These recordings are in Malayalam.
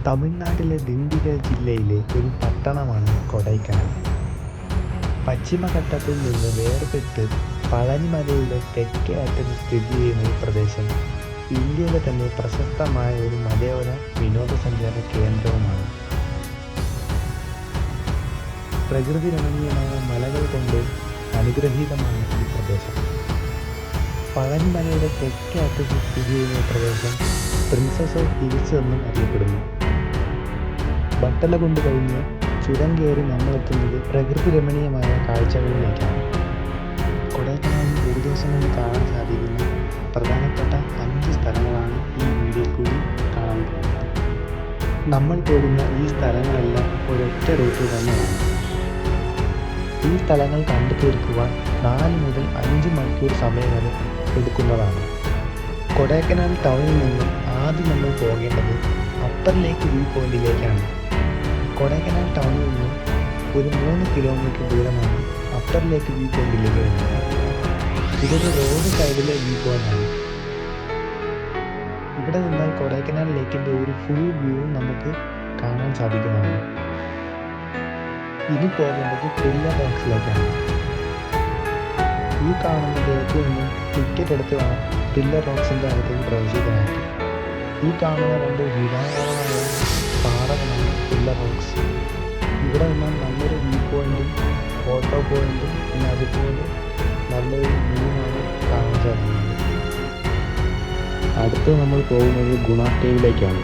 തമിഴ്നാട്ടിലെ ദിണ്ടിഗൽ ജില്ലയിലെ ഒരു പട്ടണമാണ് കൊടൈക്കനാൽ. പശ്ചിമഘട്ടത്തിൽ നിന്ന് വേർപെട്ട് പഴനിമലയുടെ തെക്കേ അറ്റത്ത് സ്ഥിതി ചെയ്യുന്ന ഈ പ്രദേശം ഇന്ത്യയിലെ തന്നെ പ്രശസ്തമായ ഒരു മലയോര വിനോദസഞ്ചാര കേന്ദ്രവുമാണ്. പ്രകൃതി രമണീയമായ മലകൾ കൊണ്ട് അനുഗ്രഹീതമാണ് ഈ പ്രദേശം. പഴനിമലയുടെ തെക്കേ അറ്റത്ത് സ്ഥിതി ചെയ്യുന്ന പ്രദേശം പ്രിൻസസ് ഓഫ് ഹിൽസ് എന്നും അറിയപ്പെടുന്നു. ബട്ടല കൊണ്ട് കഴിഞ്ഞ് ചുരം കയറി നമ്മളെത്തുന്നത് പ്രകൃതി രമണീയമായ കാഴ്ചകളിലേക്കാണ്. കൊടൈക്കനാലിൽ ഒരു ദിവസം കൊണ്ട് കാണാൻ സാധിക്കുന്ന പ്രധാനപ്പെട്ട 5 സ്ഥലങ്ങളാണ് ഈ വീഡിയോയിൽ കൂടി കാണാൻ പോകുന്നത്. നമ്മൾ പോകുന്ന ഈ സ്ഥലങ്ങളെല്ലാം ഒരൊറ്റ റൂട്ടിൽ തന്നെയാണ്. ഈ സ്ഥലങ്ങൾ കണ്ടു തീർക്കുവാൻ 4 മുതൽ 5 മണിക്കൂർ സമയം വരെ എടുക്കുന്നതാണ്. കൊടൈക്കനാൽ ടൗണിൽ നിന്നും ആദ്യം നമ്മൾ പോകേണ്ടത് അപ്പർ ലേക്ക് വ്യൂ പോയിന്റിലേക്കാണ്. കൊടൈക്കനാൽ ടൗണിൽ നിന്നും ഒരു 3 കിലോമീറ്റർ ദൂരമാണ് അപ്പർ ലേക്ക് വ്യൂ പോയിന്റിലേക്ക് വരുന്നത്. ഇതൊരു റോഡ് സൈഡിലെ വ്യൂ പോയിന്റാണ്. ഇവിടെ നിന്നാൽ കൊടൈക്കനാൽ ലേക്കിൻ്റെ ഒരു ഫുൾ വ്യൂ നമുക്ക് കാണാൻ സാധിക്കുന്നതാണ്. ഇനി പോകേണ്ടത് പില്ലർ റോക്സിലേക്കാണ്. ഈ കാണുന്ന ഗേറ്റിൽ നിന്നും ടിക്കറ്റ് എടുത്ത് വേണം പില്ലർ റോക്സിൻ്റെ അകത്തേക്ക് പ്രവേശിക്കാനായിട്ട്. ഈ കാണുന്ന 2 വിശാലമായ പാറകളാണ് പില്ലർ റോക്സ്. ഇവിടെ നിന്നാൽ നല്ലൊരു വ്യൂ പോയിന്റും ഫോട്ടോ പോയിന്റും പിന്നെ അതുപോലെ നല്ലൊരു വ്യൂവാണ് കാണാൻ സാധിക്കുന്നത്. അടുത്ത് നമ്മൾ പോകുന്നത് ഗുണ കേവിലേക്കാണ്.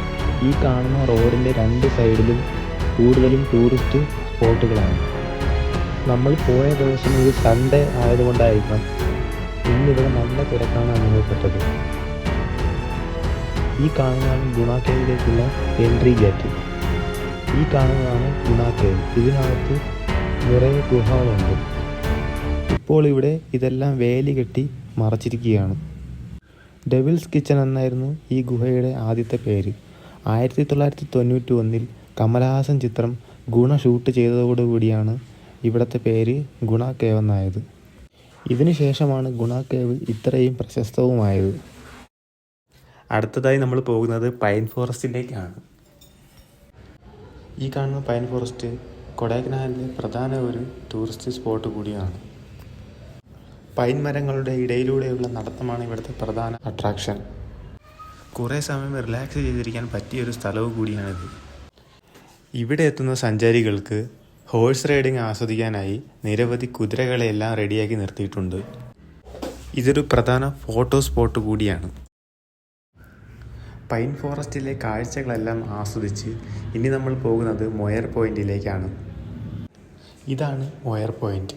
ഈ കാണുന്ന റോഡിൻ്റെ 2 സൈഡിലും കൂടുതലും ടൂറിസ്റ്റ് സ്പോട്ടുകളാണ്. നമ്മൾ പോയ ദിവസം ഒരു സൺഡേ ആയതുകൊണ്ടായിരിക്കാം ഇന്നിവിടെ നല്ല തിരക്കാണ് അനുഭവപ്പെട്ടത്. ഈ കാണുന്നതാണ് ഗുണ കേവിലേക്കുള്ള എൻട്രി ഗേറ്റ്. ഈ കാണുന്നതാണ് ഗുണ കേവ്. ഇതിനകത്ത് നിറയെ ഗുഹകളുണ്ട്. ഇപ്പോൾ ഇവിടെ ഇതെല്ലാം വേലി കെട്ടി മറച്ചിരിക്കുകയാണ്. ഡെവിൾസ് കിച്ചൺ എന്നായിരുന്നു ഈ ഗുഹയുടെ ആദ്യത്തെ പേര്. 1991 കമലഹാസൻ ചിത്രം ഗുണ ഷൂട്ട് ചെയ്തതോടുകൂടിയാണ് ഇവിടുത്തെ പേര് ഗുണ കേവ് എന്നായത്. ഇതിനു ശേഷമാണ് ഗുണ കേവ് ഇത്രയും പ്രശസ്തവുമായത്. അടുത്തതായി നമ്മൾ പോകുന്നത് പൈൻ ഫോറസ്റ്റിലേക്കാണ്. ഈ കാണുന്ന പൈൻ ഫോറസ്റ്റ് കൊടൈക്കനാലിലെ പ്രധാന ഒരു ടൂറിസ്റ്റ് സ്പോട്ട് കൂടിയാണ്. പൈൻ മരങ്ങളുടെ ഇടയിലൂടെയുള്ള നടത്തമാണ് ഇവിടുത്തെ പ്രധാന അട്രാക്ഷൻ. കുറേ സമയം റിലാക്സ് ചെയ്തിരിക്കാൻ പറ്റിയൊരു സ്ഥലവും കൂടിയാണിത്. ഇവിടെ എത്തുന്ന സഞ്ചാരികൾക്ക് ഹോഴ്സ് റൈഡിങ് ആസ്വദിക്കാനായി നിരവധി കുതിരകളെല്ലാം റെഡിയാക്കി നിർത്തിയിട്ടുണ്ട്. ഇതൊരു പ്രധാന ഫോട്ടോ സ്പോട്ട് കൂടിയാണ്. പൈൻ ഫോറസ്റ്റിലെ കാഴ്ചകളെല്ലാം ആസ്വദിച്ച് ഇനി നമ്മൾ പോകുന്നത് മൊയർ പോയിന്റിലേക്കാണ്. ഇതാണ് മൊയർ പോയിന്റ്.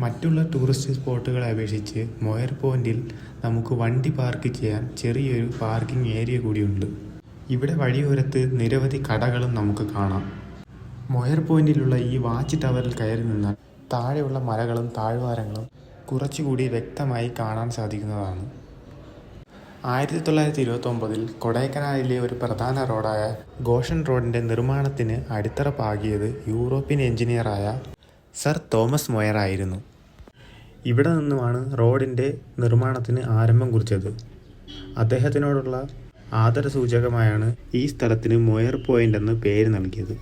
മറ്റുള്ള ടൂറിസ്റ്റ് സ്പോട്ടുകളെ അപേക്ഷിച്ച് മൊയർ പോയിന്റിൽ നമുക്ക് വണ്ടി പാർക്ക് ചെയ്യാൻ ചെറിയൊരു പാർക്കിംഗ് ഏരിയ കൂടിയുണ്ട്. ഇവിടെ വഴിയോരത്ത് നിരവധി കടകളും നമുക്ക് കാണാം. മൊയർ പോയിന്റിലുള്ള ഈ വാച്ച് ടവറിൽ കയറി നിന്നാൽ താഴെയുള്ള മലകളും താഴ്വാരങ്ങളും കുറച്ചുകൂടി വ്യക്തമായി കാണാൻ സാധിക്കുന്നതാണ്. 1929 കൊടൈക്കനാലിലെ ഒരു പ്രധാന റോഡായ ഗോഷൻ റോഡിൻ്റെ നിർമ്മാണത്തിന് അടിത്തറ പാകിയത് യൂറോപ്യൻ എഞ്ചിനീയറായ സർ തോമസ് മൊയർ ആയിരുന്നു. ഇവിടെ നിന്നുമാണ് റോഡിൻ്റെ നിർമ്മാണത്തിന് ആരംഭം കുറിച്ചത്. അദ്ദേഹത്തിനോടുള്ള ആദരസൂചകമായാണ് ഈ സ്ഥലത്തിന് മൊയർ പോയിന്റ് എന്ന് പേര് നൽകിയത്.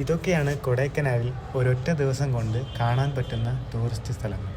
ഇതൊക്കെയാണ് കൊടൈക്കനാലിൽ ഒരൊറ്റ ദിവസം കൊണ്ട് കാണാൻ പറ്റുന്ന ടൂറിസ്റ്റ് സ്ഥലങ്ങൾ.